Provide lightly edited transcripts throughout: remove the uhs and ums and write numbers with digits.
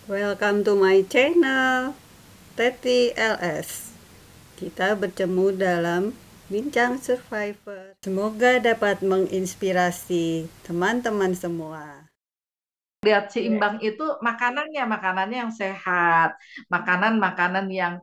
Welcome to my channel, Teti LS. Kita bertemu dalam Bincang Survivor. Semoga dapat menginspirasi teman-teman semua. Lihat seimbang itu makanannya yang sehat, makanan-makanan yang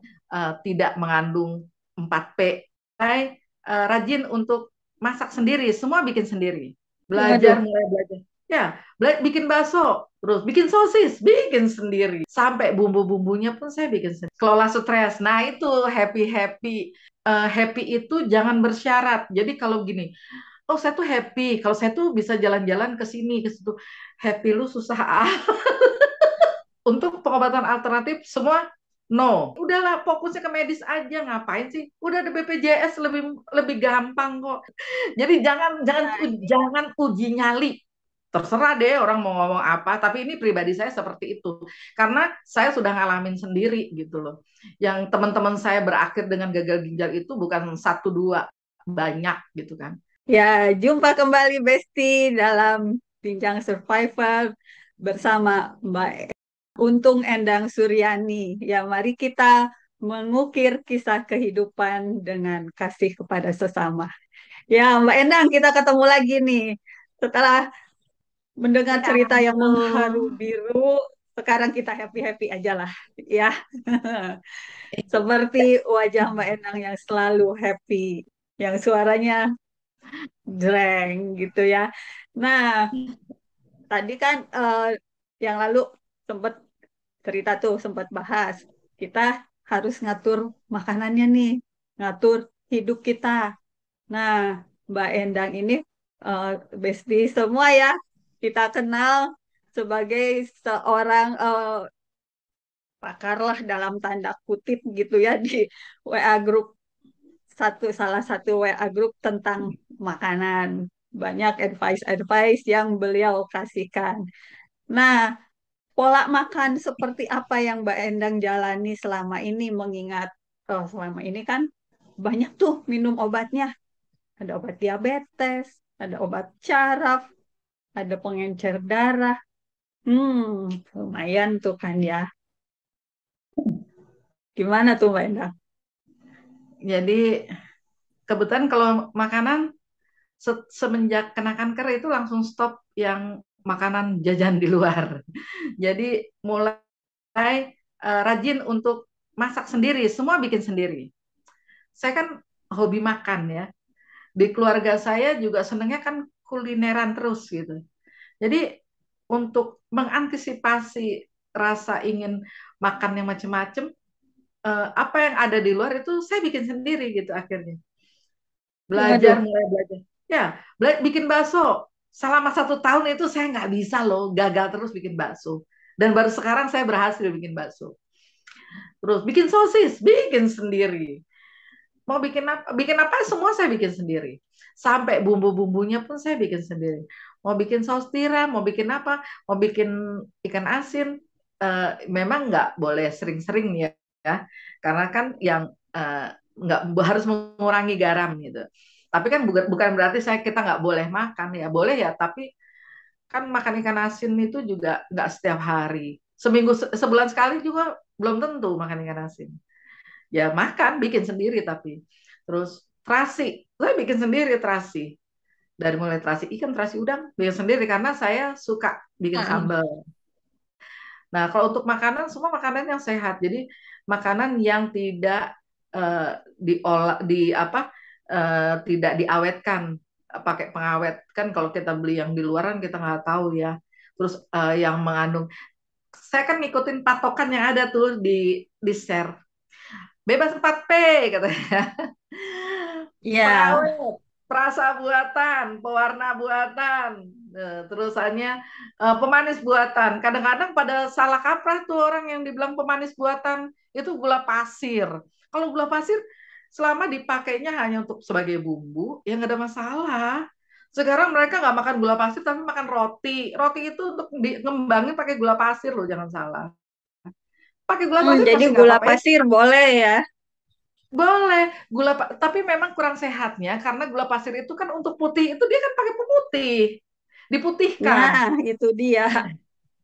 tidak mengandung 4P. Saya rajin untuk masak sendiri, semua bikin sendiri. Waduh, Mulai belajar. Ya, bikin bakso, terus bikin sosis, bikin sendiri. Sampai bumbu-bumbunya pun saya bikin sendiri. Kelola stres. Nah, itu happy-happy. Happy itu jangan bersyarat. Jadi kalau gini, oh saya tuh happy kalau saya tuh bisa jalan-jalan ke sini ke situ. Happy lu susah untuk pengobatan alternatif semua no. Udahlah fokusnya ke medis aja, ngapain sih? Udah ada BPJS, lebih lebih gampang kok. Jadi jangan uji nyali. Terserah deh orang mau ngomong apa, tapi ini pribadi saya seperti itu. Karena saya sudah ngalamin sendiri gitu loh. Yang teman-teman saya berakhir dengan gagal ginjal itu bukan satu dua, banyak gitu kan. ya jumpa kembali Besti dalam Bincang Survivor bersama Mbak Untung Endang Suryani. Ya, mari kita mengukir kisah kehidupan dengan kasih kepada sesama. Ya, Mbak Endang, kita ketemu lagi nih. Setelah mendengar Ya, cerita yang halo. mengharu biru, sekarang kita happy-happy aja lah. Ya, seperti wajah Mbak Endang yang selalu happy, yang suaranya jreng gitu ya. Nah, tadi kan yang lalu sempat cerita tuh, sempat bahas. Kita harus ngatur makanannya nih, ngatur hidup kita. Nah, Mbak Endang ini uh, bestie semua ya. Kita kenal sebagai seorang pakar lah dalam tanda kutip gitu ya di WA grup salah satu WA grup tentang makanan. Banyak advice-advice yang beliau kasihkan. Nah, pola makan seperti apa yang Mbak Endang jalani selama ini mengingat selama ini kan banyak tuh minum obatnya. Ada obat diabetes, ada obat syaraf, ada pengencer darah. Lumayan tuh kan ya. Gimana tuh Mbak Endang? Jadi kebetulan kalau makanan semenjak kena kanker itu langsung stop yang makanan jajan di luar. Jadi mulai rajin untuk masak sendiri, semua bikin sendiri. Saya kan hobi makan ya. Di keluarga saya juga senengnya kan kulineran terus gitu. Jadi untuk mengantisipasi rasa ingin makan yang macam-macam, apa yang ada di luar itu saya bikin sendiri gitu akhirnya. Waduh, Mulai belajar. Ya, bikin bakso. Selama 1 tahun itu saya nggak bisa loh, gagal terus bikin bakso. Dan baru sekarang saya berhasil bikin bakso. Terus bikin sosis, bikin sendiri. Mau bikin apa semua saya bikin sendiri. Sampai bumbu-bumbunya pun saya bikin sendiri. Mau bikin saus tiram, mau bikin apa, mau bikin ikan asin, memang nggak boleh sering-sering ya, ya. Karena kan yang nggak harus mengurangi garam gitu. Tapi kan bukan berarti kita nggak boleh makan ya, boleh ya. Tapi kan makan ikan asin itu juga nggak setiap hari. Seminggu sebulan sekali juga belum tentu makan ikan asin. Ya makan, bikin sendiri tapi. Terus terasi, saya bikin sendiri terasi. Dari mulai terasi ikan, terasi udang, bikin sendiri karena saya suka bikin mm, sambal. Nah, kalau untuk makanan, semua makanan yang sehat. Jadi makanan yang tidak diolah di apa tidak diawetkan pakai pengawet. Kan kalau kita beli yang di luaran kita nggak tahu ya. Terus yang mengandung, saya kan ngikutin patokan yang ada tuh di share. Bebas 4P katanya. ya, Pengawet, perasa buatan, pewarna buatan, terusannya pemanis buatan. Kadang-kadang pada salah kaprah tuh orang yang dibilang pemanis buatan itu gula pasir. Kalau gula pasir selama dipakainya hanya untuk sebagai bumbu, ya nggak ada masalah. Sekarang mereka nggak makan gula pasir tapi makan roti. Roti itu untuk ngembangin pakai gula pasir loh, jangan salah. Pakai gula pasir jadi masih nggak gula apa-apa. pasir boleh ya. Boleh, tapi memang kurang sehatnya karena gula pasir itu kan untuk putih itu dia kan pakai pemutih, diputihkan. Nah, itu dia.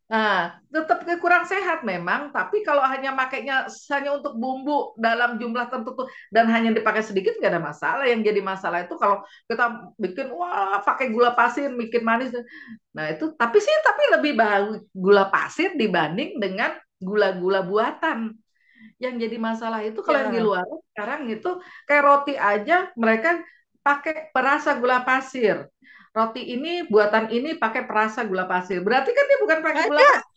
Nah, tetap kurang sehat memang, tapi kalau hanya makainya hanya untuk bumbu dalam jumlah tertentu dan hanya dipakai sedikit nggak ada masalah. Yang jadi masalah itu kalau kita bikin wah pakai gula pasir, bikin manis. Nah itu tapi lebih bagus gula pasir dibanding dengan gula-gula buatan. Yang jadi masalah itu kalau yang di Ya, luar sekarang itu kayak roti aja mereka pakai perasa gula pasir. Roti ini buatan ini pakai perasa gula pasir. Berarti kan dia bukan pakai gula ada, pasir.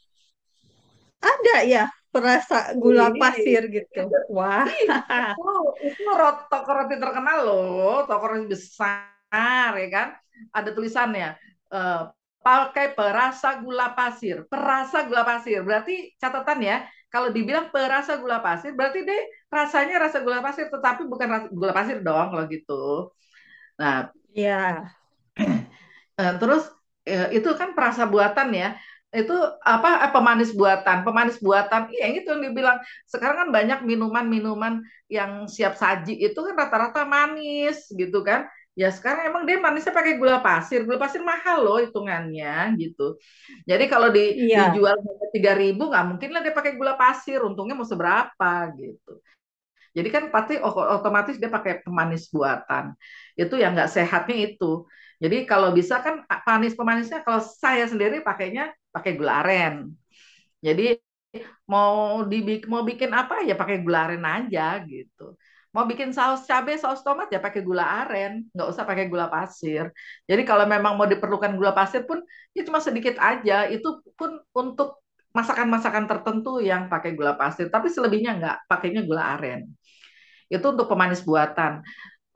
ada ya perasa gula pasir gitu. Wah, Itu toko roti terkenal loh, toko roti besar ya kan. Ada tulisannya eh, pakai perasa gula pasir, perasa gula pasir. Berarti catatan ya, kalau dibilang perasa gula pasir, berarti deh rasanya rasa gula pasir, tetapi bukan rasa gula pasir dong kalau gitu. Nah, ya, terus itu kan perasa buatan ya. Itu apa pemanis buatan. Pemanis buatan iya itu yang dibilang sekarang kan banyak minuman-minuman yang siap saji itu kan rata-rata manis gitu kan. Ya sekarang emang dia manisnya pakai gula pasir. Gula pasir mahal loh hitungannya gitu. Jadi kalau iya. dijual 3.000 nggak mungkin lah dia pakai gula pasir. Untungnya mau seberapa gitu. Jadi kan pasti otomatis dia pakai pemanis buatan. Itu yang nggak sehatnya itu. Jadi kalau bisa kan pemanisnya kalau saya sendiri pakainya pakai gula aren. Jadi mau bikin apa ya pakai gula aren aja gitu. Mau bikin saus cabai, saus tomat ya pakai gula aren, nggak usah pakai gula pasir. Jadi kalau memang mau diperlukan gula pasir pun ya cuma sedikit aja. Itu pun untuk masakan-masakan tertentu yang pakai gula pasir, tapi selebihnya nggak, pakainya gula aren. Itu untuk pemanis buatan.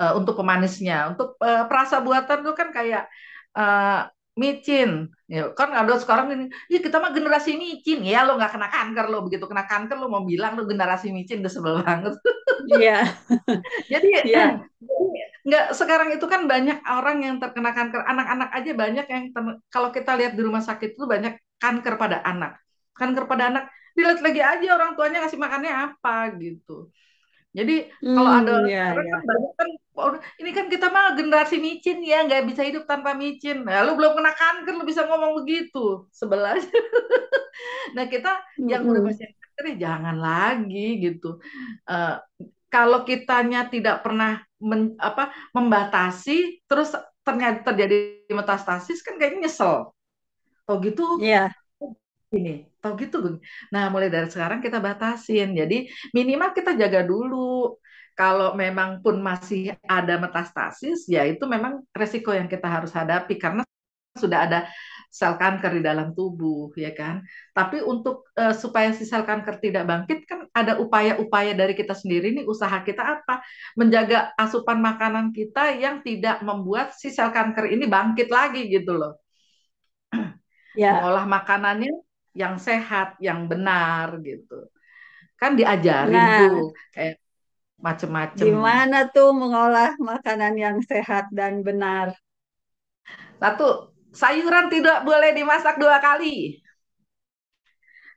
Untuk pemanisnya, untuk perasa buatan tuh kan kayak uh, micin. Ya, kan ada sekarang ini, ya kita mah generasi micin. Ya lo nggak kena kanker lo, begitu kena kanker lo mau bilang lo generasi micin udah sebel banget. Iya, Jadi iya. nggak sekarang itu kan banyak orang yang terkena kanker. Anak-anak aja banyak yang kalau kita lihat di rumah sakit itu banyak kanker pada anak. Kanker pada anak dilihat lagi aja orang tuanya ngasih makannya apa gitu. Jadi kalau ada Ya, sekarang kan ya. banyak kan "Oh, ini kan kita mah generasi micin ya nggak bisa hidup tanpa micin. Nah, lu belum kena kanker lu bisa ngomong begitu sebelah. Nah kita yang udah Mm-mm. pasien kanker ya jangan lagi gitu. Eh, kalau kitanya tidak pernah membatasi terus ternyata terjadi metastasis kan kayaknya nyesel. Oh gitu Iya. ini tau gitu Gun. Nah mulai dari sekarang kita batasin jadi minimal kita jaga dulu kalau memang pun masih ada metastasis ya itu memang resiko yang kita harus hadapi karena sudah ada sel kanker di dalam tubuh ya kan tapi untuk supaya si sel kanker tidak bangkit kan ada upaya-upaya dari kita sendiri nih usaha kita apa menjaga asupan makanan kita yang tidak membuat si sel kanker ini bangkit lagi gitu loh Ya. mengolah makanannya yang sehat, yang benar gitu. Kan diajarin tuh Nah, kayak macem-macem. gimana tuh mengolah makanan yang sehat dan benar? Satu, sayuran tidak boleh dimasak 2 kali.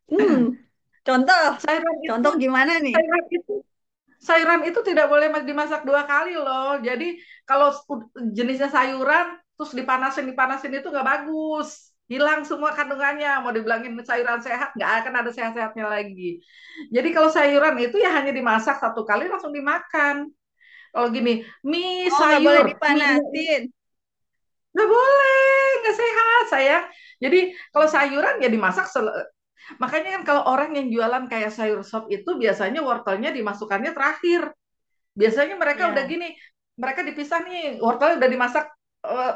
Hmm, contoh, Sayuran itu, contoh gimana nih? sayuran itu, sayuran itu tidak boleh dimasak 2 kali loh. Jadi kalau jenisnya sayuran terus dipanasin dipanasin itu nggak bagus. Hilang semua kandungannya. Mau dibilangin sayuran sehat nggak akan ada sehat-sehatnya lagi. Jadi kalau sayuran itu ya hanya dimasak 1 kali langsung dimakan. Kalau gini, mie Oh, nggak boleh sayur, mie dipanasin. nggak boleh, nggak sehat sayang. Jadi kalau sayuran ya dimasak. Makanya kan kalau orang yang jualan kayak sayur sop itu biasanya wortelnya dimasukkannya terakhir. Biasanya mereka udah Ya. gini, mereka dipisah nih, wortelnya udah dimasak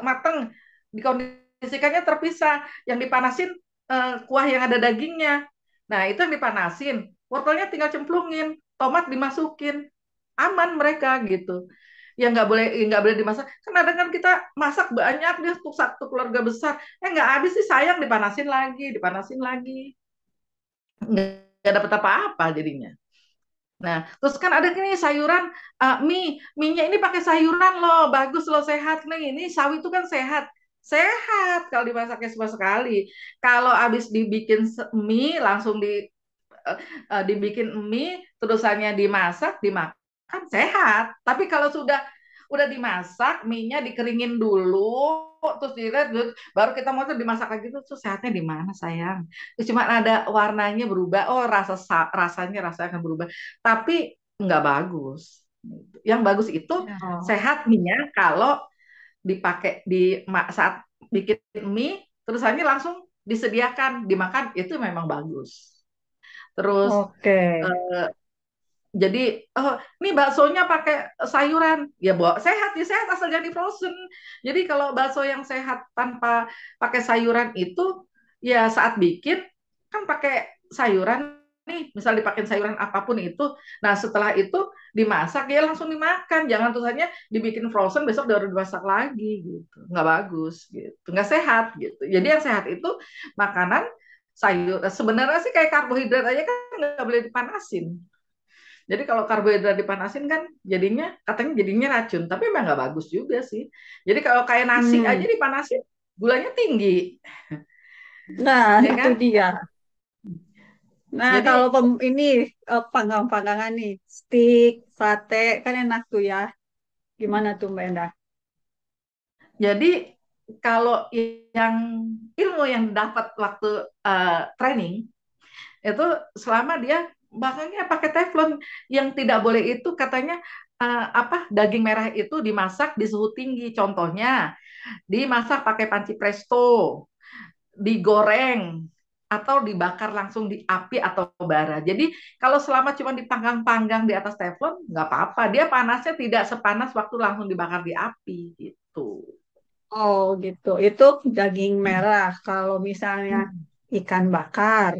mateng, dikondisikannya terpisah. Yang dipanasin kuah yang ada dagingnya. Nah itu yang dipanasin, wortelnya tinggal cemplungin, tomat dimasukin, aman mereka gitu. Ya nggak boleh dimasak. Kan kadang kan kita masak banyak dia untuk satu keluarga besar, nggak habis sih sayang dipanasin lagi, nggak dapat apa-apa jadinya. Nah, terus kan ada nih sayuran mie-nya ini pakai sayuran loh, bagus loh, sehat nih. Ini sawi itu kan sehat. Sehat kalau dimasaknya cuma sekali. Kalau habis dibikin mie langsung dibikin mie terusannya dimasak, dimakan sehat. Tapi kalau udah dimasak, mie-nya dikeringin dulu, terus dilihat, baru kita mau tuh dimasak lagi tuh sehatnya di mana sayang? Terus cuma ada warnanya berubah, oh rasanya akan berubah, tapi nggak bagus. Yang bagus itu Oh, sehatnya kalau dipakai saat bikin mie, terus hanya langsung disediakan dimakan itu memang bagus. Terus oke. eh, jadi, oh, ini baksonya pakai sayuran, ya sehat ya sehat asal jadi frozen. Jadi kalau bakso yang sehat tanpa pakai sayuran itu, ya saat bikin kan pakai sayuran nih, misal dipakai sayuran apapun itu. Nah setelah itu dimasak ya langsung dimakan, jangan terus hanya dibikin frozen besok baru dimasak lagi gitu, nggak bagus gitu, nggak sehat gitu. Jadi yang sehat itu makanan sayur. Sebenarnya sih kayak karbohidrat aja kan nggak boleh dipanasin. Jadi kalau karbohidrat dipanasin kan jadinya katanya jadinya racun, tapi emang nggak bagus juga sih. Jadi kalau kayak nasi aja Hmm. dipanasin, gulanya tinggi, Nah, ya itu kan? dia. Nah, kalau Jadi ini panggang-panggangan nih, steak, sate, kan enak tuh ya. Gimana tuh Mbak Endah? jadi kalau yang ilmu yang dapat waktu training itu selama dia bakangnya pakai teflon, yang tidak boleh itu katanya apa daging merah itu dimasak di suhu tinggi. Contohnya dimasak pakai panci presto, digoreng atau dibakar langsung di api atau bara. Jadi kalau selama cuma dipanggang-panggang di atas teflon nggak apa-apa. Dia panasnya tidak sepanas waktu langsung dibakar di api gitu. Oh gitu, itu daging merah. Kalau misalnya ikan bakar,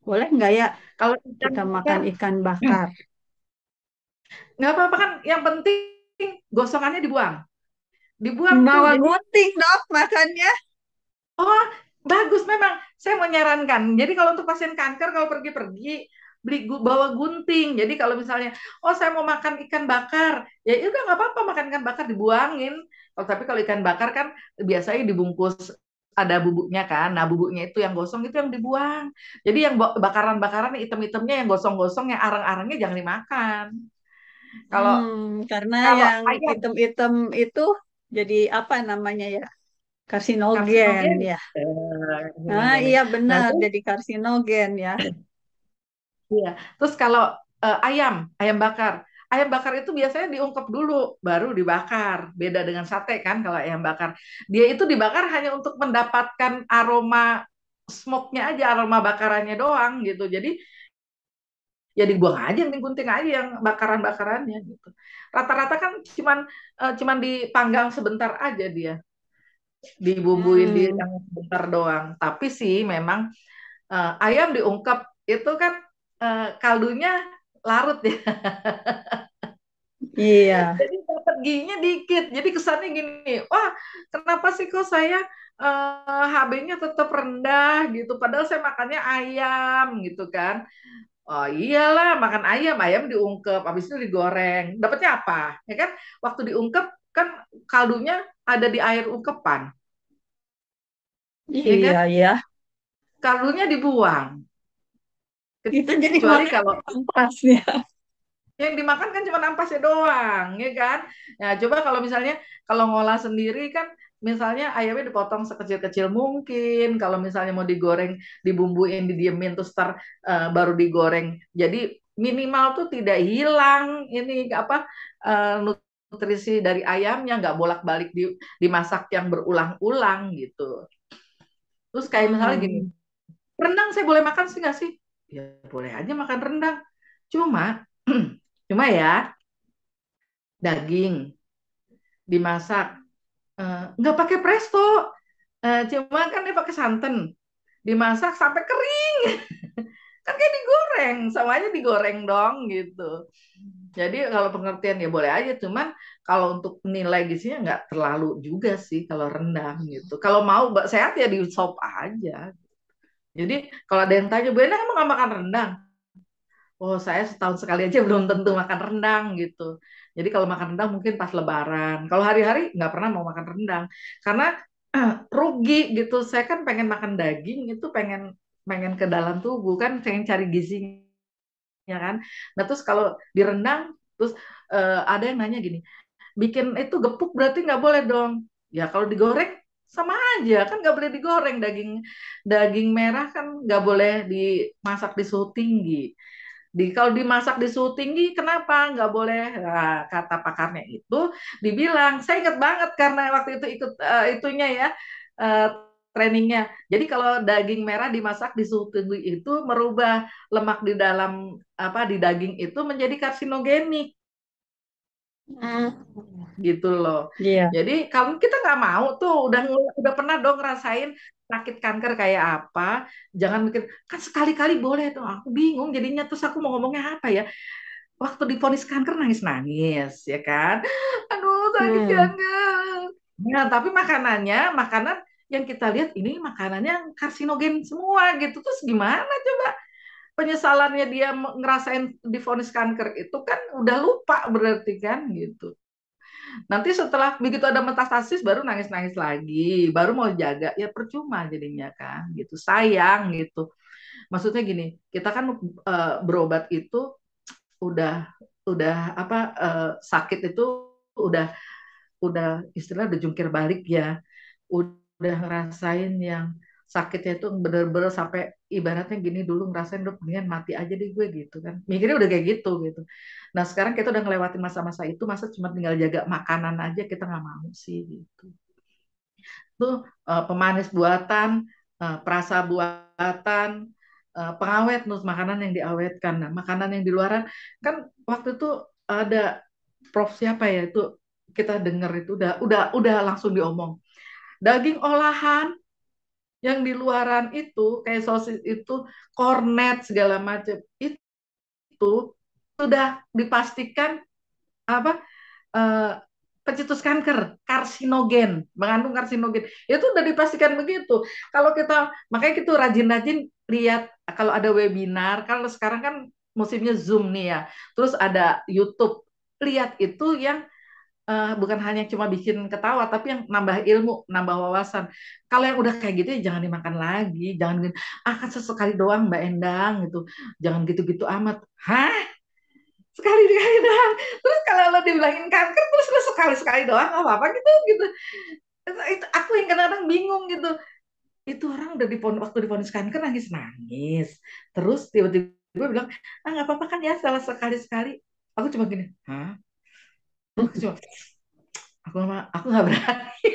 boleh nggak ya Kalau ikan kita makan bakar ikan bakar? nggak apa-apa kan. Yang penting gosongannya dibuang. Dibuang tuh. Bawa Jadi gunting dong makannya. oh, bagus memang. Saya mau nyarankan. Jadi kalau untuk pasien kanker kalau pergi-pergi bawa gunting. Jadi kalau misalnya, oh saya mau makan ikan bakar, ya udah nggak apa-apa makan ikan bakar dibuangin. Kalau tapi kalau ikan bakar kan biasanya dibungkus ada bubuknya kan. Nah bubuknya itu yang gosong itu yang dibuang. Jadi yang bakaran-bakaran item-itemnya yang gosong-gosong yang arang-arangnya jangan dimakan. Kalau Karena kalau yang ayam item-item itu jadi apa namanya ya? Karsinogen karsinogen, ya. Ah karsinogen. iya Nah, benar, jadi karsinogen ya. iya. Terus kalau ayam bakar. Ayam bakar itu biasanya diungkep dulu, baru dibakar. Beda dengan sate kan kalau ayam bakar. Dia itu dibakar hanya untuk mendapatkan aroma smoke-nya aja, aroma bakarannya doang gitu. Jadi ya dibuang aja, gunting aja yang bakaran-bakarannya gitu. Rata-rata kan cuman dipanggang sebentar aja dia, dibumbuin di Hmm, yang sebentar doang. Tapi sih memang ayam diungkep itu kan kaldunya larut ya. iya. Jadi dapat giginya dikit. Jadi kesannya gini, wah kenapa sih kok saya HB-nya tetap rendah gitu. Padahal saya makannya ayam gitu kan. Oh iyalah makan ayam, ayam diungkep, habis itu digoreng. Dapatnya apa? Ya kan? Waktu diungkep kan kaldunya ada di air ungkepan, ya Iya, kan? iya. Kaldunya dibuang. Itu jadi Kecuali makan kalau ampasnya. yang dimakan kan cuma ampasnya doang, ya kan? Nah, coba kalau misalnya kalau ngolah sendiri kan, misalnya ayamnya dipotong sekecil-kecil mungkin. Kalau misalnya mau digoreng, dibumbuin, didiemin, terus baru digoreng. Jadi minimal tuh tidak hilang ini apa nutrisi dari ayamnya, nggak bolak-balik dimasak yang berulang-ulang gitu. Terus kayak misalnya gini, Hmm. rendang saya boleh makan sih nggak sih? Ya boleh aja makan rendang. Cuma, cuma ya daging dimasak nggak pakai presto. Cuma kan dia pakai santan dimasak sampai kering. Kan kayak digoreng, sama aja digoreng dong gitu. Jadi kalau pengertian ya boleh aja, cuman kalau untuk nilai gizinya nggak terlalu juga sih kalau rendang gitu. Kalau mau sehat ya di sop aja. Jadi kalau ada yang tanya, Bu Endang emang nggak makan rendang? Oh, saya setahun sekali aja belum tentu makan rendang gitu. Jadi kalau makan rendang mungkin pas Lebaran. Kalau hari-hari nggak pernah mau makan rendang karena rugi gitu. Saya kan pengen makan daging itu pengen pengen ke dalam tubuh kan, pengen cari gizinya kan. Nah terus kalau di rendang terus ada yang nanya gini, bikin itu gepuk berarti nggak boleh dong? Ya kalau digoreng sama aja kan, nggak boleh digoreng. Daging merah kan nggak boleh dimasak di suhu tinggi. Kalau dimasak di suhu tinggi, kenapa nggak boleh? Nah, kata pakarnya itu dibilang, saya ingat banget karena waktu itu ikut itunya ya, eh, trainingnya. Jadi kalau daging merah dimasak di suhu tinggi itu merubah lemak di dalam apa di daging itu menjadi karsinogenik Hmm. gitu loh. Iya. Jadi kalau kita nggak mau tuh, udah pernah dong ngerasain sakit kanker kayak apa, jangan mikir kan sekali-kali boleh tuh. Aku bingung jadinya, terus aku mau ngomongnya apa ya? Waktu divonis kanker nangis-nangis ya kan, aduh sakit Hmm. kanker. Nah tapi makanan yang kita lihat ini makanannya karsinogen semua gitu, terus gimana coba penyesalannya dia ngerasain divonis kanker itu, kan udah lupa berarti kan gitu. Nanti setelah begitu ada metastasis baru nangis-nangis lagi, baru mau jaga, ya percuma jadinya kan gitu, sayang gitu. Maksudnya gini, kita kan berobat itu udah udah apa sakit itu udah udah istilah udah jungkir balik ya, udah ngerasain yang sakitnya itu bener-bener sampai ibaratnya gini, dulu ngerasain udah mendingan mati aja deh gue gitu kan, mikirnya udah kayak gitu. Nah sekarang kita udah ngelewatin masa-masa itu, masa cuma tinggal jaga makanan aja kita nggak mau sih gitu. Tuh pemanis buatan, perasa buatan, pengawet, nus makanan yang diawetkan. Nah makanan yang di luaran kan, waktu itu ada Prof siapa ya itu, kita dengar itu udah langsung diomong, daging olahan yang di luaran itu kayak sosis itu, kornet segala macam itu sudah dipastikan apa eh, pencetus kanker, karsinogen, mengandung karsinogen. Itu udah dipastikan begitu. Kalau kita, makanya kita rajin-rajin lihat kalau ada webinar, kalau sekarang kan musimnya Zoom nih ya. Terus ada YouTube. Lihat itu yang bukan hanya cuma bikin ketawa, tapi yang nambah ilmu, nambah wawasan. Kalau yang udah kayak gitu ya jangan dimakan lagi, jangan kan sesekali doang Mbak Endang gitu, jangan gitu-gitu amat. Hah? Sekali-sekali doang. Terus kalau lo dibilangin kanker, terus lo sekali-sekali doang nggak apa-apa gitu gitu. Itu aku yang kadang-kadang bingung gitu. Itu orang udah waktu divonis kanker nangis-nangis. Terus tiba-tiba bilang, ah nggak apa-apa kan ya, salah sekali-sekali. Aku cuma gini, hah? Aku cuma aku nggak berani.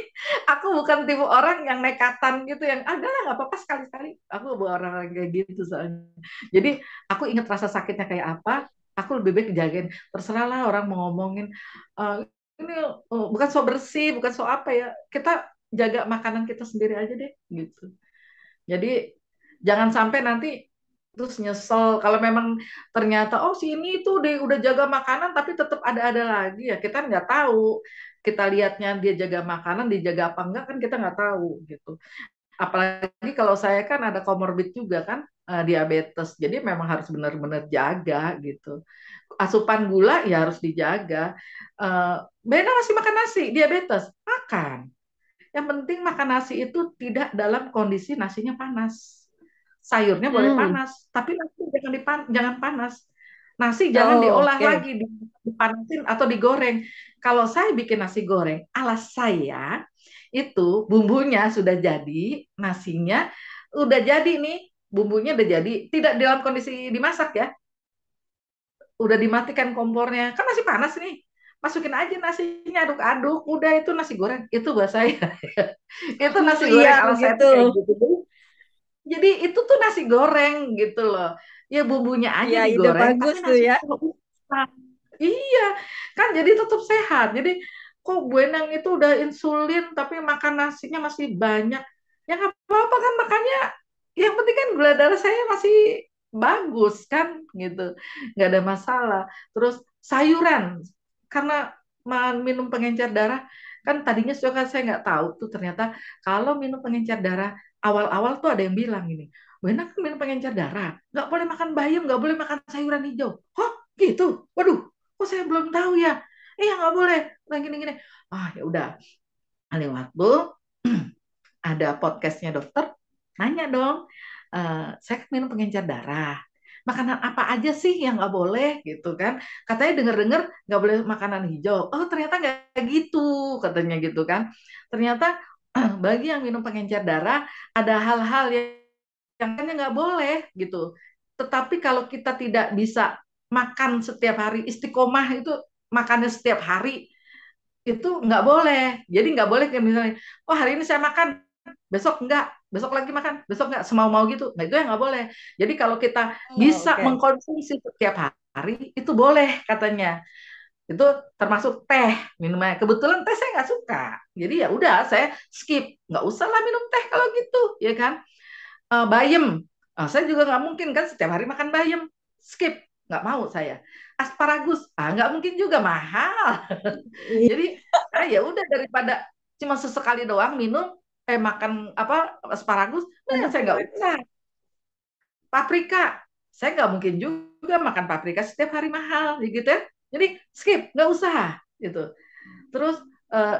Aku bukan tipe orang yang nekatan gitu, yang ada lah nggak apa-apa sekali-sekali. Aku bukan orang kayak gitu soalnya. Jadi aku ingat rasa sakitnya kayak apa. Aku lebih baik jagain. Terserahlah orang mau ngomongin. "Eh, ini bukan so bersih, bukan so apa ya. Kita jaga makanan kita sendiri aja deh gitu. Jadi jangan sampai nanti terus nyesel kalau memang ternyata oh si ini tuh udah jaga makanan tapi tetap ada lagi, ya kita nggak tahu. Kita lihatnya dia jaga makanan, dia jaga apa enggak kan kita nggak tahu gitu. Apalagi kalau saya kan ada komorbid juga kan, diabetes, jadi memang harus benar-benar jaga gitu. Asupan gula ya harus dijaga. Beda masih makan nasi diabetes makan, yang penting makan nasi itu tidak dalam kondisi nasinya panas. Sayurnya boleh Hmm. panas, tapi nasi jangan panas. Nasi jangan Oh, diolah oke. lagi, dipanasin atau digoreng. Kalau saya bikin nasi goreng, alas saya itu bumbunya sudah jadi, nasinya udah jadi nih, bumbunya udah jadi, tidak dalam kondisi dimasak ya, udah dimatikan kompornya, kan masih panas nih. Masukin aja nasinya, aduk-aduk, udah itu nasi goreng. Itu buat saya. Itu nasi Oh iya goreng ala saya begitu. tuh kayak gitu. Jadi itu tuh nasi goreng gitu loh. Ya bumbunya aja Iya, ide digoreng, tapi bagus tuh nasinya ya. nggak usah. Iya, kan jadi tetap sehat. Jadi kok Bu Endang itu udah insulin tapi makan nasinya masih banyak. Ya nggak apa-apa kan, makanya yang penting kan gula darah saya masih bagus kan gitu. Nggak ada masalah. Terus sayuran, karena minum pengencer darah, kan tadinya juga saya nggak tahu tuh ternyata kalau minum pengencer darah, awal-awal tuh ada yang bilang ini, Bu Endang kan minum pengencer darah, nggak boleh makan bayam, nggak boleh makan sayuran hijau. Hah? Gitu? Waduh, kok saya belum tahu ya? Iya nggak boleh. Nah, gini-gini. Ah ya udah. Ada waktu ada podcastnya dokter, nanya dong. Saya kan minum pengencer darah. Makanan apa aja sih yang nggak boleh gitu kan? Katanya dengar-dengar nggak boleh makanan hijau. Oh ternyata nggak gitu, katanya gitu kan. Ternyata bagi yang minum pengencer darah ada hal-hal yang kayaknya nggak boleh gitu. Tetapi kalau kita tidak bisa makan setiap hari, istiqomah itu makannya setiap hari, itu nggak boleh. Jadi nggak boleh kayak misalnya, oh hari ini saya makan, besok enggak, besok lagi makan, besok enggak, semau-mau gitu. Nah itu yang nggak boleh. Jadi kalau kita Oh, bisa oke. mengkonsumsi setiap hari, itu boleh katanya. Itu termasuk teh minumnya. Kebetulan teh saya nggak suka. Jadi ya udah saya skip. Nggak usah lah minum teh kalau gitu, ya kan? Bayam. Saya juga nggak mungkin kan setiap hari makan bayam. Skip. Nggak mau saya. Asparagus. Nggak mungkin juga mahal. Iya. Jadi ya udah daripada cuma sesekali doang minum makan apa asparagus, nah saya nggak usah. Paprika, saya nggak mungkin juga makan paprika setiap hari mahal, gitu ya. Jadi skip, nggak usah gitu. Terus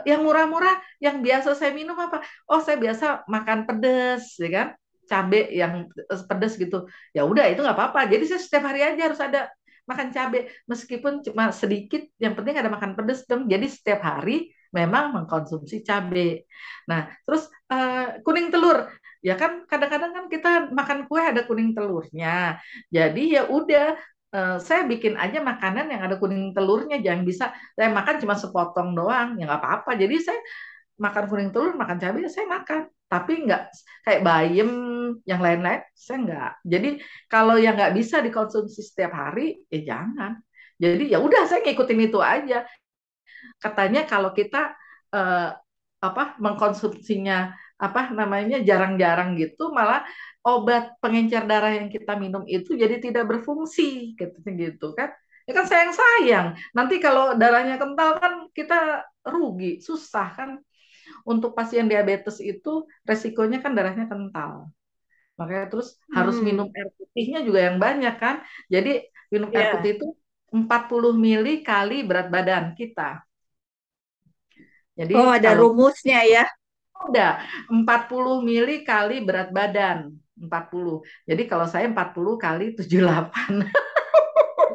yang murah-murah, yang biasa saya minum apa? Oh, saya biasa makan pedas, ya kan? Cabe yang pedas gitu. Ya udah itu nggak apa-apa. Jadi saya setiap hari aja harus ada makan cabe, meskipun cuma sedikit. Yang penting ada makan pedas dong. Jadi setiap hari memang mengkonsumsi cabe. Nah, terus kuning telur. Ya kan kadang-kadang kan kita makan kue ada kuning telurnya. Jadi ya udah saya bikin aja makanan yang ada kuning telurnya, jangan bisa saya makan cuma sepotong doang, ya nggak apa-apa. Jadi saya makan kuning telur, makan cabai, saya makan. Tapi nggak kayak bayam, yang lain-lain, saya nggak. Jadi kalau yang nggak bisa dikonsumsi setiap hari, ya jangan. Jadi ya udah saya ngikutin itu aja. Katanya kalau kita eh, apa mengkonsumsinya apa namanya jarang-jarang gitu, malah obat pengencer darah yang kita minum itu jadi tidak berfungsi, gitu kan? Ya kan sayang-sayang. Nanti kalau darahnya kental kan kita rugi, susah kan. Untuk pasien diabetes itu resikonya kan darahnya kental. Makanya terus harus minum Hmm, air putihnya juga yang banyak kan. Jadi minum air ya. putih itu 40 mili kali berat badan kita. Oh, Jadi ada kalau rumusnya ya. udah 40 mili kali berat badan, 40. Jadi kalau saya 40 kali 78.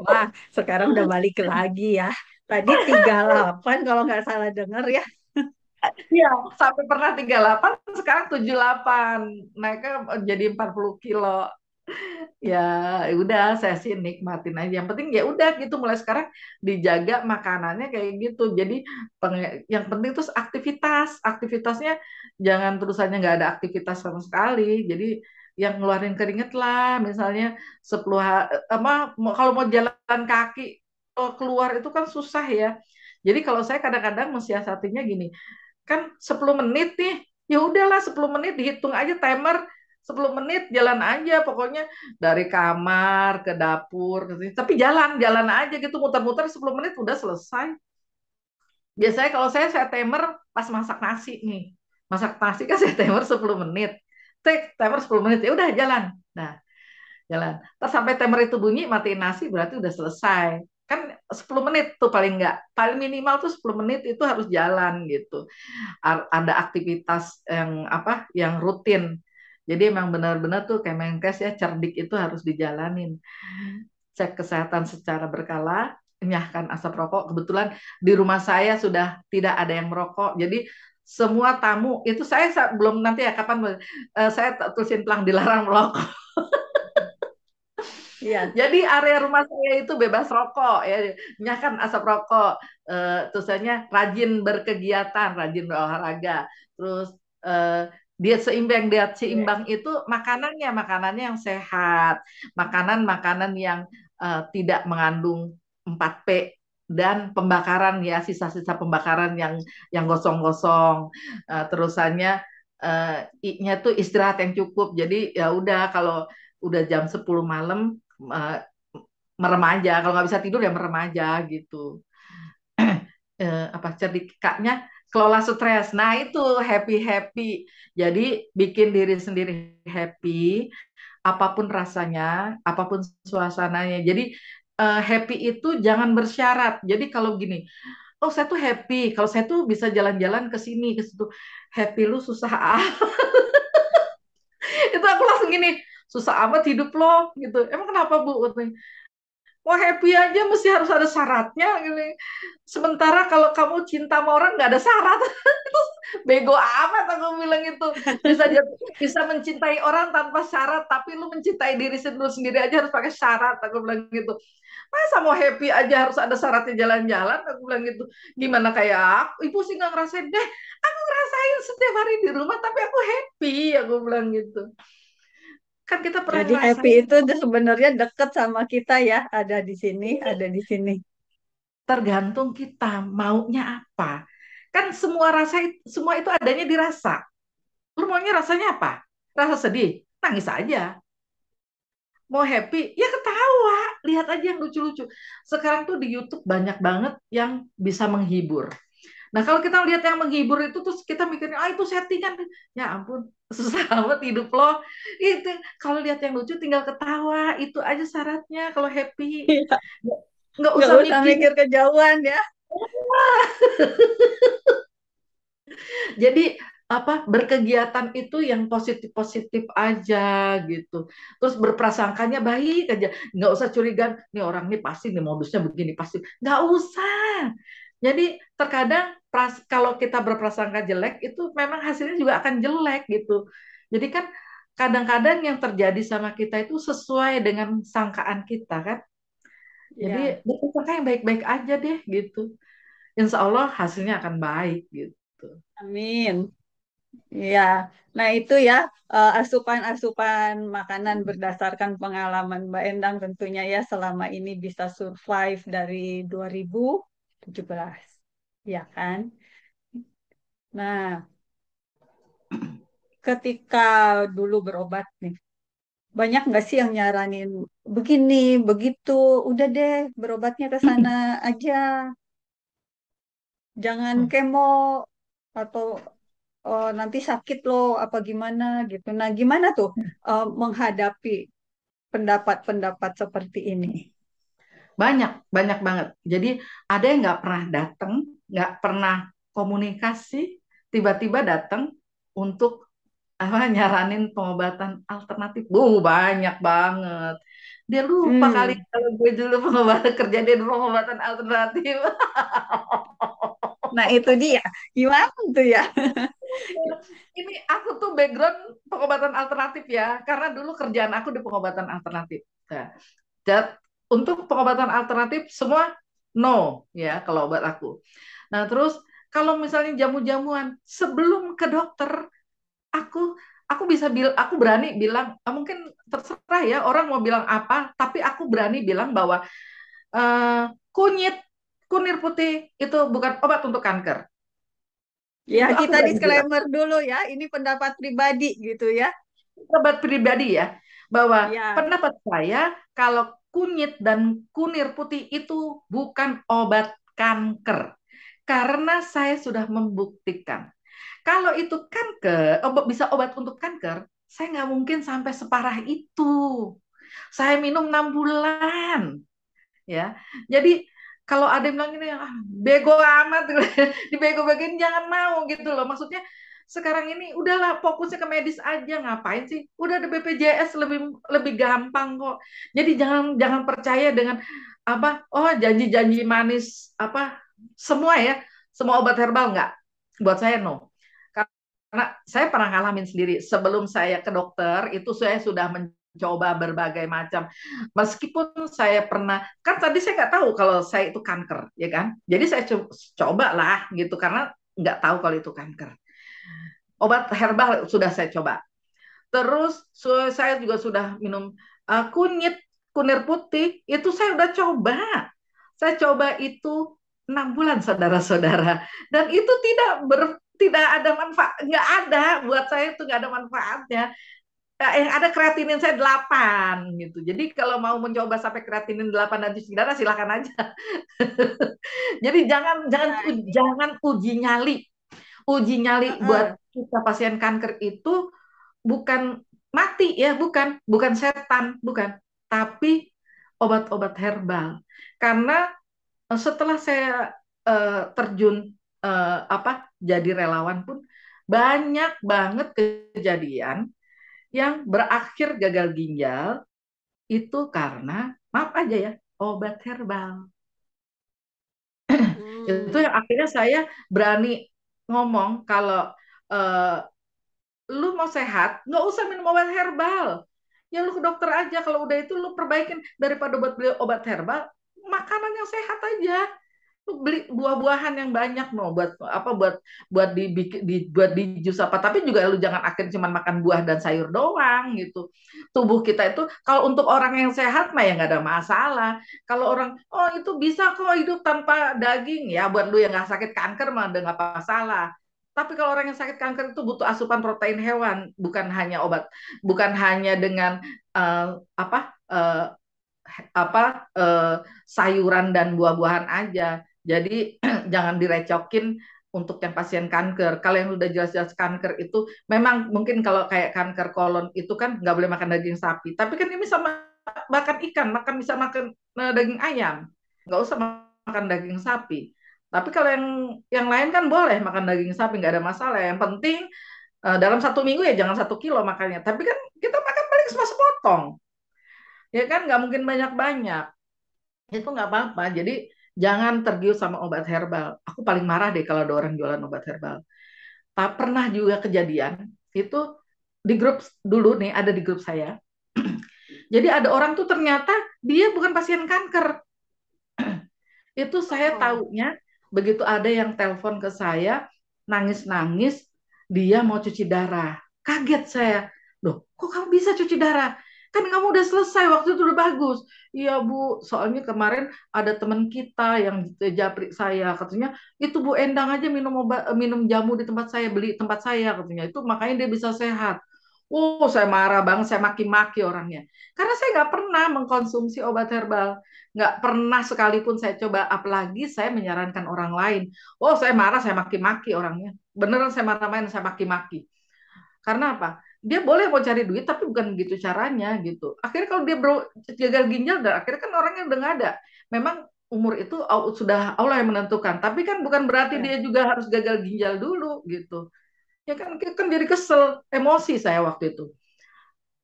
Wah, sekarang udah balik lagi ya. Tadi 38 kalau nggak salah dengar ya. Iya, sampai pernah 38, sekarang 78. Naiknya jadi 40 kilo. Ya udah saya sih nikmatin aja. Yang penting ya udah gitu mulai sekarang dijaga makanannya kayak gitu. Jadi yang penting terus aktivitasnya jangan terusannya nggak ada aktivitas sama sekali. Jadi yang ngeluarin keringet lah, misalnya 10 apa kalau mau jalan kaki keluar itu kan susah ya. Jadi kalau saya kadang-kadang mensiasatinya gini, kan 10 menit nih, ya udahlah 10 menit dihitung aja timer 10 menit jalan aja pokoknya dari kamar ke dapur ke sini. Tapi jalan aja gitu muter-muter 10 menit udah selesai. Biasanya kalau saya timer pas masak nasi nih. Masak nasi kan saya timer 10 menit. Timer 10 menit ya udah jalan. Nah, jalan. Terus sampai timer itu bunyi matiin nasi berarti udah selesai. Kan 10 menit tuh paling enggak. Paling minimal tuh 10 menit itu harus jalan gitu. Ada aktivitas yang apa yang rutin. Jadi emang benar-benar tuh Kemenkes ya cerdik itu harus dijalanin. Cek kesehatan secara berkala, enyahkan asap rokok. Kebetulan di rumah saya sudah tidak ada yang merokok. Jadi semua tamu itu saya belum nanti ya kapan saya tulisin pelang dilarang merokok. Iya. Jadi area rumah saya itu bebas rokok ya, enyahkan asap rokok. Terusannya rajin berkegiatan, rajin berolahraga. Terus diet Iya. seimbang itu makanannya yang sehat, makanan-makanan yang tidak mengandung 4P dan pembakaran ya sisa-sisa pembakaran yang gosong-gosong. Terusannya I-nya tuh istirahat yang cukup. Jadi ya udah kalau udah jam 10 malam merem aja. Kalau nggak bisa tidur ya merem aja gitu. Apa cerdikanya kelola stres. Nah itu happy happy. Jadi bikin diri sendiri happy, apapun rasanya, apapun suasananya. Jadi happy itu jangan bersyarat. Jadi kalau gini, oh saya tuh happy, kalau saya tuh bisa jalan-jalan ke sini ke situ. Happy lu susah itu aku langsung gini susah amat hidup lo gitu emang kenapa bu. Mau happy aja mesti harus ada syaratnya gitu. Sementara kalau kamu cinta sama orang nggak ada syarat, itu bego amat aku bilang itu. Bisa bisa mencintai orang tanpa syarat, tapi lu mencintai diri sendiri aja harus pakai syarat, aku bilang gitu. Masa mau happy aja harus ada syaratnya jalan-jalan, aku bilang gitu. Gimana kayak aku, ibu sih nggak ngerasain deh. Aku ngerasain setiap hari di rumah, tapi aku happy, aku bilang gitu. Kan kita pernah Jadi happy ngerasain. itu sebenarnya deket sama kita ya, ada di sini, ada di sini. Tergantung kita maunya apa. Kan semua rasa, semua itu adanya di rasa. Lu maunya rasanya apa? Rasa sedih, nangis aja. Mau happy, ya ketawa. Lihat aja yang lucu-lucu. Sekarang tuh di YouTube banyak banget yang bisa menghibur. Nah, kalau kita lihat yang menghibur itu, terus kita mikirnya, ah itu settingan. Ya ampun, susah amat hidup lo. Itu kalau lihat yang lucu tinggal ketawa. Itu aja syaratnya kalau happy. Iya. Nggak Nggak usah usah mikir. mikir kejauhan ya. Jadi apa berkegiatan itu yang positif-positif aja gitu. Terus berprasangkanya baik aja. Nggak usah curiga, nih orang ini pasti nih modusnya begini pasti. Nggak usah. Jadi terkadang kalau kita berprasangka jelek itu memang hasilnya juga akan jelek gitu. Jadi kan kadang-kadang yang terjadi sama kita itu sesuai dengan sangkaan kita kan. Iya, Jadi berprasangka yang baik-baik aja deh gitu. Insya Allah hasilnya akan baik gitu. amin. Iya. Nah, itu ya asupan-asupan makanan berdasarkan pengalaman Mbak Endang tentunya ya selama ini bisa survive dari 2017. Ya kan? Nah, ketika dulu berobat nih, banyak nggak sih yang nyaranin begini, begitu, udah deh berobatnya ke sana aja, jangan kemo atau nanti sakit loh apa gimana gitu. Nah, gimana tuh menghadapi pendapat-pendapat seperti ini? Banyak, banyak banget. Jadi ada yang nggak pernah datang, nggak pernah komunikasi, tiba-tiba datang untuk apa nyaranin pengobatan alternatif. Banyak banget. Dia lupa kali Hmm, kalau gue dulu pengobatan kerja dia dulu pengobatan alternatif. nah itu dia. Gimana tuh ya? Ini aku tuh background pengobatan alternatif ya, karena dulu kerjaan aku di pengobatan alternatif. Nah, untuk pengobatan alternatif semua no ya kalau obat aku. Nah, terus kalau misalnya jamu-jamuan sebelum ke dokter, aku aku bisa aku berani bilang, mungkin terserah ya orang mau bilang apa, tapi aku berani bilang bahwa eh, kunyit kunir putih itu bukan obat untuk kanker. Ya, Itu aku kita berani bilang. disclaimer dulu ya. Ini pendapat pribadi gitu ya. Pendapat pribadi ya, bahwa Ya, pendapat saya kalau kunyit dan kunir putih itu bukan obat kanker. Karena saya sudah membuktikan. Kalau itu kanker, bisa obat untuk kanker, saya nggak mungkin sampai separah itu. Saya minum 6 bulan. Ya, jadi kalau ada yang bilang ini bego amat, dibego-begoin jangan mau gitu loh. Maksudnya sekarang ini udahlah fokusnya ke medis aja, ngapain sih? Udah ada BPJS lebih lebih gampang kok. Jadi jangan jangan percaya dengan apa? Oh janji-janji manis apa? Semua ya, semua obat herbal nggak. Buat saya no. Karena saya pernah ngalamin sendiri. Sebelum saya ke dokter itu saya sudah mencoba berbagai macam. Meskipun saya pernah, kan tadi saya nggak tahu kalau saya itu kanker, ya kan? Jadi saya coba lah gitu karena nggak tahu kalau itu kanker. Obat herbal sudah saya coba. Terus saya juga sudah minum kunyit, kunir putih, itu saya udah coba. Saya coba itu 6 bulan, saudara-saudara. Dan itu tidak ada manfaat, nggak ada buat saya itu nggak ada manfaatnya. Yang ada kreatinin saya 8 gitu. Jadi kalau mau mencoba sampai kreatinin 8 dan cuci darah silakan aja. Jadi jangan jangan nah ini. jangan uji nyali. Uji nyali buat Heeh. kita pasien kanker itu bukan mati ya, bukan setan, bukan. Tapi obat-obat herbal. Karena setelah saya terjun apa jadi relawan pun banyak banget kejadian yang berakhir gagal ginjal itu karena maaf aja ya obat herbal. Itu Hmm. yang akhirnya saya berani ngomong kalau eh, lu mau sehat, nggak usah minum obat herbal. Ya lu ke dokter aja. Kalau udah itu lu perbaikin daripada buat beli obat herbal, makanan yang sehat aja. Lu beli buah-buahan yang banyak no buat apa buat buat di jus apa. Tapi juga lu jangan akhirnya cuma makan buah dan sayur doang gitu. Tubuh kita itu kalau untuk orang yang sehat mah ya nggak ada masalah. Kalau orang oh itu bisa kok hidup tanpa daging ya buat lu yang nggak sakit kanker mah udah nggak masalah. Tapi kalau orang yang sakit kanker itu butuh asupan protein hewan, bukan hanya obat, bukan hanya dengan apa apa eh, sayuran dan buah-buahan aja. Jadi jangan direcokin untuk yang pasien kanker. Kalau yang udah jelas-jelas kanker itu memang mungkin kalau kayak kanker kolon itu kan nggak boleh makan daging sapi. Tapi kan ini sama makan ikan, makan bisa makan daging ayam. Nggak usah makan daging sapi. Tapi kalau yang lain kan boleh makan daging sapi, nggak ada masalah. Yang penting dalam 1 minggu ya jangan 1 kilo makannya. Tapi kan kita makan paling cuma sepotong. Ya kan nggak mungkin banyak-banyak. Itu nggak apa-apa. Jadi jangan tergiur sama obat herbal. Aku paling marah deh kalau ada orang jualan obat herbal. Tak pernah juga kejadian itu di grup dulu nih ada di grup saya. Jadi ada orang tuh ternyata dia bukan pasien kanker. Itu saya Oh. taunya begitu ada yang telepon ke saya nangis-nangis dia mau cuci darah. Kaget saya. Loh, kok kamu bisa cuci darah? Kan kamu udah selesai, waktu itu udah bagus. Iya Bu, soalnya kemarin ada teman kita yang japri saya, katanya itu Bu Endang aja minum obat, minum jamu di tempat saya, beli di tempat saya katanya. Itu makanya dia bisa sehat. Oh, saya marah banget, saya maki-maki orangnya. Karena saya nggak pernah mengkonsumsi obat herbal. Nggak pernah sekalipun saya coba, apalagi saya menyarankan orang lain. Oh, saya marah, saya maki-maki orangnya. Beneran saya marah-main, saya maki-maki. Karena apa? Dia boleh mau cari duit, tapi bukan begitu caranya gitu. Akhirnya kalau dia gagal ginjal, dan akhirnya kan orangnya udah nggak ada. Memang umur itu sudah Allah yang menentukan. Tapi kan bukan berarti Ya. dia juga harus gagal ginjal dulu gitu. Ya kan jadi kesel, emosi saya waktu itu.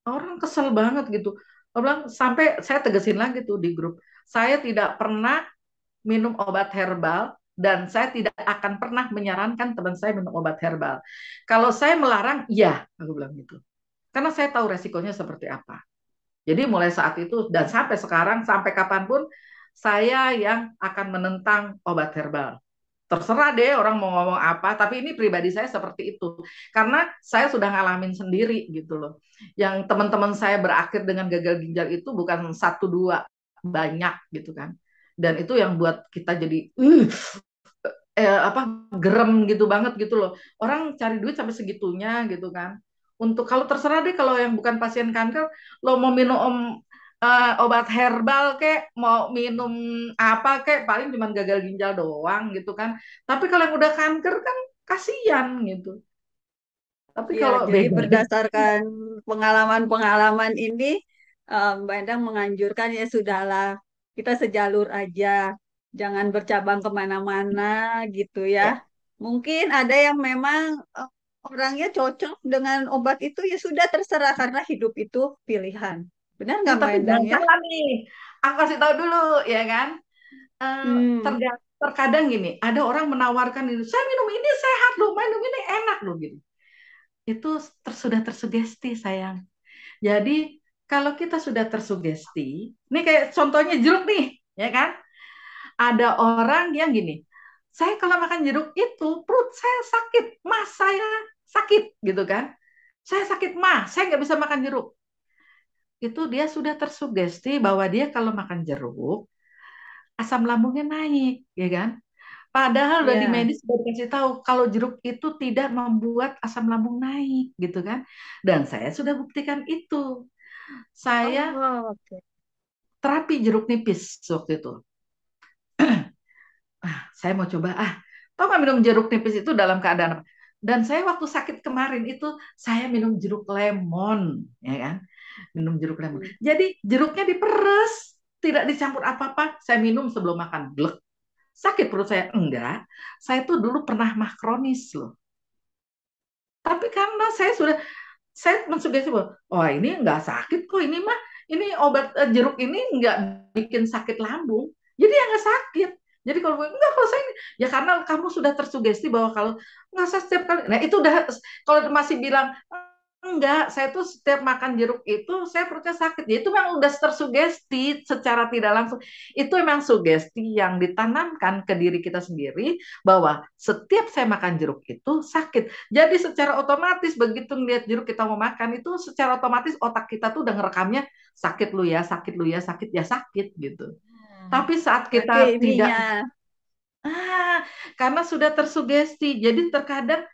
Orang kesel banget gitu. Orang bilang, sampai saya tegesin lagi tuh di grup. Saya tidak pernah minum obat herbal dan saya tidak akan pernah menyarankan teman saya minum obat herbal. Kalau saya melarang, ya, aku bilang gitu. Karena saya tahu resikonya seperti apa. Jadi mulai saat itu dan sampai sekarang, sampai kapanpun, saya yang akan menentang obat herbal. Terserah deh orang mau ngomong apa, tapi ini pribadi saya seperti itu. Karena saya sudah ngalamin sendiri gitu loh. Yang teman-teman saya berakhir dengan gagal ginjal itu bukan satu dua, banyak gitu kan. Dan itu yang buat kita jadi apa gerem gitu banget gitu loh. Orang cari duit sampai segitunya gitu kan. Untuk kalau terserah deh kalau yang bukan pasien kanker lo mau minum obat herbal kek, mau minum apa kek, paling cuma gagal ginjal doang gitu kan. Tapi kalau yang udah kanker kan kasihan gitu. Tapi Iya, kalau jadi beda deh. berdasarkan pengalaman-pengalaman ini, Mbak Endang menganjurkan ya sudahlah, kita sejalur aja, jangan bercabang kemana-mana gitu ya. Ya, Mungkin ada yang memang orangnya cocok dengan obat itu ya sudah terserah karena hidup itu pilihan. Benar nggak Mbak tapi Endang jangan ya? salah nih. Aku kasih tahu dulu ya kan. Hmm, Terkadang gini, ada orang menawarkan ini, saya minum ini sehat loh, minum ini enak loh gitu. Itu sudah tersugesti sayang. Jadi kalau kita sudah tersugesti, ini kayak contohnya jeruk nih, ya kan? Ada orang yang gini, saya kalau makan jeruk itu perut saya sakit, mas saya sakit gitu kan? Saya sakit mah, saya nggak bisa makan jeruk. Itu dia sudah tersugesti bahwa dia kalau makan jeruk asam lambungnya naik, ya kan? Padahal udah di ya. medis udah dikasih tahu kalau jeruk itu tidak membuat asam lambung naik gitu kan. Dan saya sudah buktikan itu. Saya Oh, oke. terapi jeruk nipis waktu itu. Saya mau coba tahu nggak minum jeruk nipis itu dalam keadaan apa? Dan saya waktu sakit kemarin itu saya minum jeruk lemon, ya kan? Minum jeruk lemon. Hmm. Jadi jeruknya diperes, tidak dicampur apa-apa. Saya minum sebelum makan. Blek. Sakit perut saya enggak. Saya tuh dulu pernah mah kronis loh. Tapi karena saya sudah saya mensugesti bahwa oh ini nggak sakit kok ini mah ini obat jeruk ini nggak bikin sakit lambung, jadi ya nggak sakit. Jadi kalau enggak, kalau saya ya karena kamu sudah tersugesti bahwa kalau nggak usah setiap kali. Nah itu udah, kalau masih bilang enggak, saya tuh setiap makan jeruk itu saya perutnya sakit. Ya, itu memang udah tersugesti secara tidak langsung. Itu memang sugesti yang ditanamkan ke diri kita sendiri bahwa setiap saya makan jeruk itu sakit. Jadi secara otomatis begitu ngeliat jeruk kita mau makan itu secara otomatis otak kita tuh udah ngerekamnya sakit lu ya, sakit lu ya, sakit ya sakit gitu. Tapi saat Berarti kita tidak, ininya, ah, karena sudah tersugesti. Jadi terkadang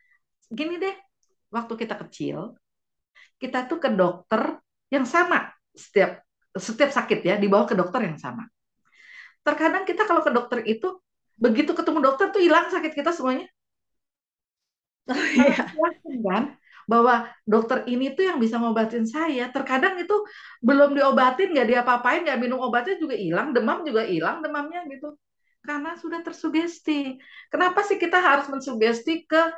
gini deh, waktu kita kecil kita tuh ke dokter yang sama setiap setiap sakit ya dibawa ke dokter yang sama. Terkadang kita kalau ke dokter itu begitu ketemu dokter tuh hilang sakit kita semuanya. oh Karena iya, yakin kan bahwa dokter ini tuh yang bisa ngobatin saya. Terkadang itu belum diobatin, nggak diapa-apain, nggak minum obatnya juga hilang, demam juga hilang demamnya gitu. Karena sudah tersugesti. Kenapa sih kita harus mensugesti ke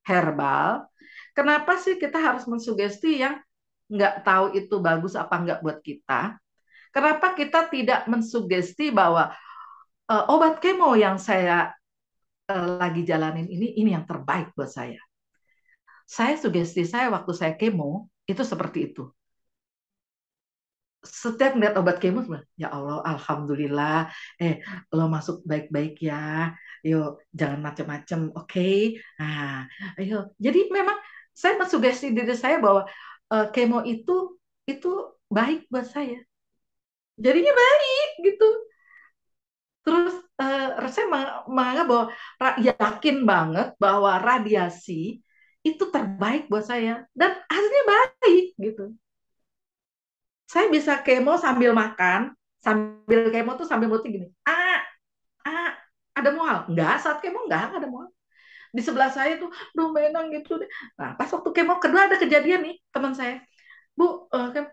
herbal? Kenapa sih kita harus mensugesti yang nggak tahu itu bagus apa nggak buat kita? Kenapa kita tidak mensugesti bahwa obat kemo yang saya lagi jalanin ini yang terbaik buat saya. Saya sugesti saya waktu saya kemo itu seperti itu. Setiap melihat obat kemo, ya Allah, alhamdulillah, lo masuk baik-baik ya, yuk jangan macem-macem, oke? Nah, ayo. Jadi memang saya mensugesti diri saya bahwa kemo itu baik buat saya. Jadinya baik gitu. Terus saya menganggap bahwa yakin banget bahwa radiasi itu terbaik buat saya dan hasilnya baik gitu. Saya bisa kemo sambil makan, sambil kemo tuh sambil mulutnya gini. Ah, ada mual? Enggak, saat kemo enggak ada mual. Di sebelah saya tuh, duh menang gitu deh. Nah, pas waktu kemo kedua ada kejadian nih, teman saya. Bu, kan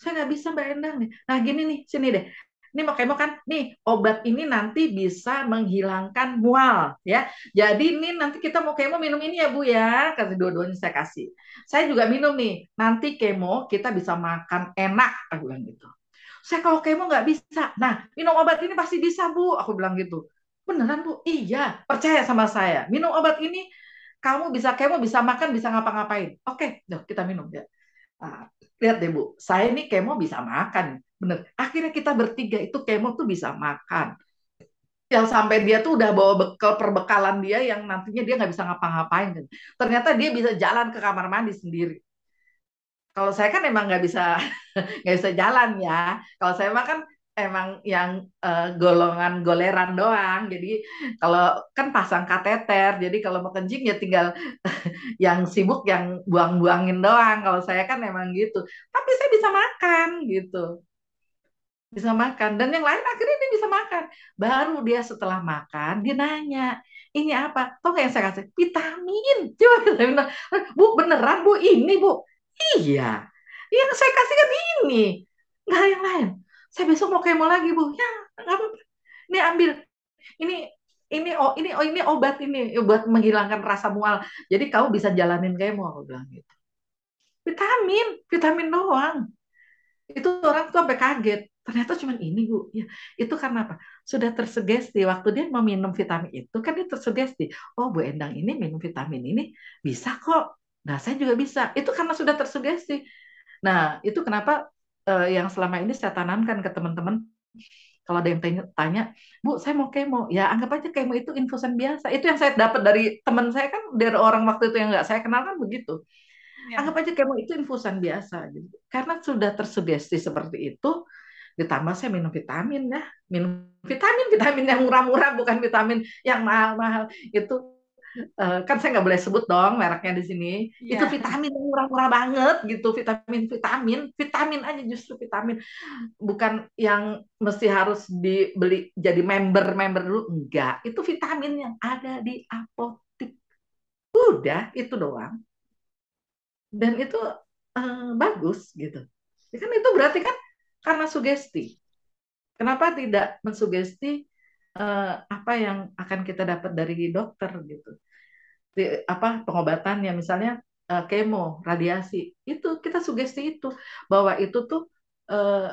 saya nggak bisa Mbak Endang nih. Nah gini nih, sini deh. Ini mau kemo kan, nih obat ini nanti bisa menghilangkan mual ya. Jadi ini nanti kita mau kemo minum ini ya Bu ya. Kasih dua-duanya saya kasih. Saya juga minum nih. Nanti kemo kita bisa makan enak, aku bilang gitu. Saya kalau kemo nggak bisa. Nah, minum obat ini pasti bisa Bu, aku bilang gitu. Beneran Bu? Iya, percaya sama saya. Minum obat ini kamu bisa kemo, bisa makan, bisa ngapa-ngapain. Oke, yuk kita minum ya. Nah, lihat deh Bu, saya ini kemo bisa makan, bener. Akhirnya kita bertiga itu kemo tuh bisa makan. Yang sampai dia tuh udah bawa bekal perbekalan dia yang nantinya dia nggak bisa ngapa-ngapain. Ternyata dia bisa jalan ke kamar mandi sendiri. Kalau saya kan emang nggak bisa nggak bisa jalan ya. Kalau saya mah kan emang yang golongan goleran doang. Jadi kalau kan pasang kateter, jadi kalau mau kencing ya tinggal yang sibuk yang buang-buangin doang. Kalau saya kan emang gitu. Tapi saya bisa makan gitu. Bisa makan. Dan yang lain akhirnya dia bisa makan. Baru dia setelah makan, dia nanya, ini apa? Tahu nggak yang saya kasih? Vitamin. Coba saya bilang, Bu beneran Bu ini Bu? Iya. Yang saya kasih kan ini. Nggak ada yang lain. Saya besok mau kemo lagi Bu. Ya nggak apa-apa. Ini ambil. Ini ini obat ini buat menghilangkan rasa mual. Jadi kamu bisa jalanin kemo, aku bilang gitu. Vitamin doang. Itu orang tuh sampai kaget. Ternyata cuma ini, Bu. Ya, itu karena apa? Sudah tersugesti. Waktu dia mau minum vitamin itu, kan dia tersugesti. Oh, Bu Endang ini minum vitamin ini bisa kok. Nah, saya juga bisa. Itu karena sudah tersugesti. Nah, itu kenapa yang selama ini saya tanamkan ke teman-teman. Kalau ada yang tanya, Bu, saya mau kemo. Ya, anggap aja kemo itu infusan biasa. Itu yang saya dapat dari teman saya kan, dari orang waktu itu yang nggak saya kenal kan begitu. ya. Anggap aja kemo itu infusan biasa gitu. Karena sudah tersugesti seperti itu, ditambah saya minum vitamin ya, minum vitamin yang murah-murah bukan vitamin yang mahal-mahal. Itu kan saya nggak boleh sebut dong mereknya di sini. Itu Iya. vitamin yang murah-murah banget gitu, vitamin aja justru vitamin, bukan yang mesti harus dibeli jadi member dulu, enggak. Itu vitamin yang ada di apotek. Udah itu doang. Dan itu bagus gitu. Ya kan itu berarti kan karena sugesti. Kenapa tidak mensugesti apa yang akan kita dapat dari dokter gitu? Apa pengobatannya misalnya kemo, radiasi, itu kita sugesti itu bahwa itu tuh eh,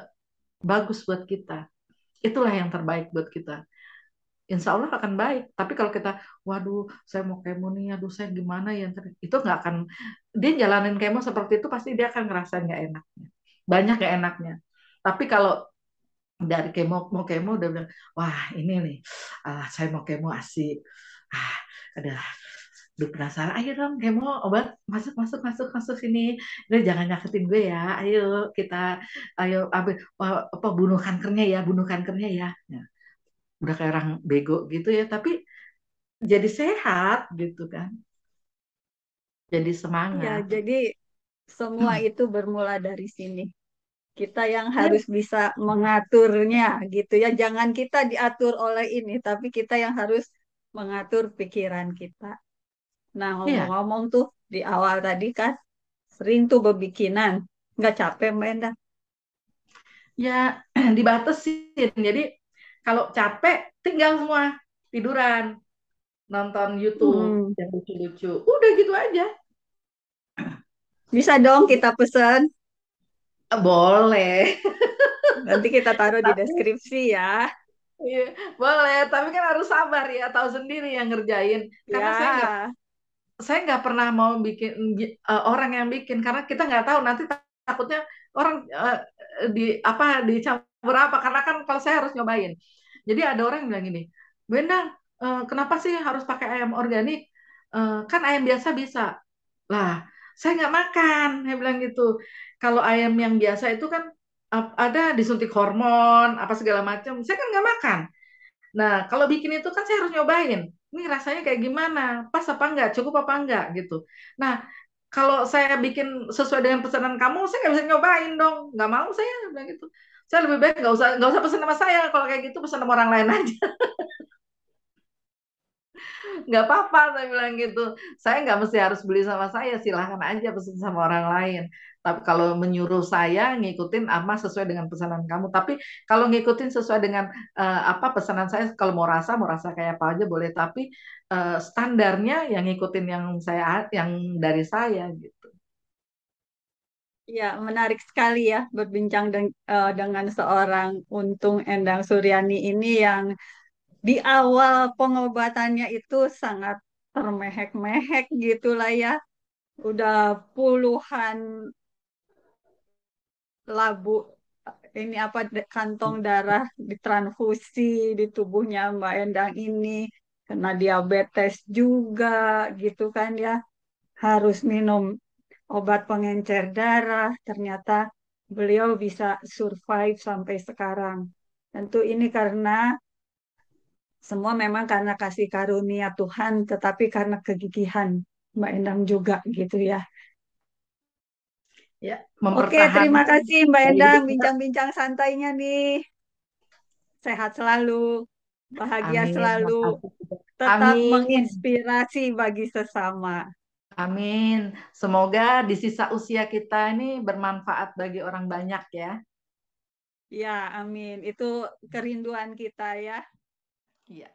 bagus buat kita. Itulah yang terbaik buat kita. Insya Allah akan baik. Tapi kalau kita, waduh, saya mau kemo nih, aduh saya gimana ya, itu nggak akan, dia jalanin kemo seperti itu pasti dia akan ngerasain nggak enaknya. Banyak nggak enaknya. Tapi kalau dari kemo mau kemo udah bilang, wah ini nih, saya mau kemo asik, ah, ada, udah penasaran, ayo dong kemo obat, masuk masuk masuk masuk sini, udah jangan nyakitin gue ya, ayo kita, ayo ambil apa, bunuh kankernya ya, bunuh kankernya ya. Nah, udah kayak orang bego gitu ya, tapi jadi sehat gitu kan, jadi Ya, semangat. jadi semua itu bermula dari sini. Kita yang Iya, harus bisa mengaturnya gitu ya. Jangan kita diatur oleh ini, tapi kita yang harus mengatur pikiran kita. Nah, iya, ngomong-ngomong tuh di awal tadi kan sering tuh berbikinan. Nggak capek, Mbak Endah? ya dibatasin. Jadi kalau capek tinggal semua tiduran, nonton YouTube Hmm, yang lucu-lucu. Udah gitu aja. bisa dong kita pesen. Boleh. Nanti kita taruh di Tapi deskripsi ya. iya, boleh, tapi kan harus sabar ya, tahu sendiri yang ngerjain. Karena Ya, saya nggak pernah mau bikin orang yang bikin, karena kita nggak tahu nanti takutnya orang di apa dicampur apa, karena kan kalau saya harus nyobain. Jadi ada orang yang bilang gini, Bu Endang, kenapa sih harus pakai ayam organik? Kan ayam biasa bisa. Lah, saya nggak makan, saya bilang gitu. Kalau ayam yang biasa itu kan ada disuntik hormon apa segala macam, saya kan nggak makan. Nah, kalau bikin itu kan saya harus nyobain. Ini rasanya kayak gimana? Pas apa enggak? Cukup apa enggak? Gitu. Nah, kalau saya bikin sesuai dengan pesanan kamu, saya nggak bisa nyobain dong. Nggak mau saya bilang gitu. Saya lebih baik nggak usah pesan sama saya. Kalau kayak gitu pesan sama orang lain aja. Nggak apa-apa, saya bilang gitu. Saya nggak mesti harus beli sama saya. Silahkan aja pesan sama orang lain. Tapi kalau menyuruh saya ngikutin apa sesuai dengan pesanan kamu. Tapi kalau ngikutin sesuai dengan apa pesanan saya, kalau mau rasa kayak apa aja boleh. Tapi standarnya yang ngikutin yang dari saya gitu. ya menarik sekali ya berbincang dengan seorang Untung Endang Suryani ini yang di awal pengobatannya itu sangat termehek-mehek gitulah ya. Udah puluhan labu ini apa kantong darah ditransfusi di tubuhnya Mbak Endang ini kena diabetes juga gitu kan ya. Harus minum obat pengencer darah. Ternyata beliau bisa survive sampai sekarang. Tentu ini karena semua memang karena kasih karunia Tuhan, tetapi karena kegigihan Mbak Endang juga gitu ya. Ya, Oke, terima mempertahankan kasih Mbak gaya Endang hidup sehat. bincang-bincang santainya nih. Sehat selalu, bahagia Amin. selalu, Makasih. tetap Amin. menginspirasi bagi sesama. Amin. Semoga di sisa usia kita ini bermanfaat bagi orang banyak ya. Ya, amin. Itu kerinduan kita ya. Iya.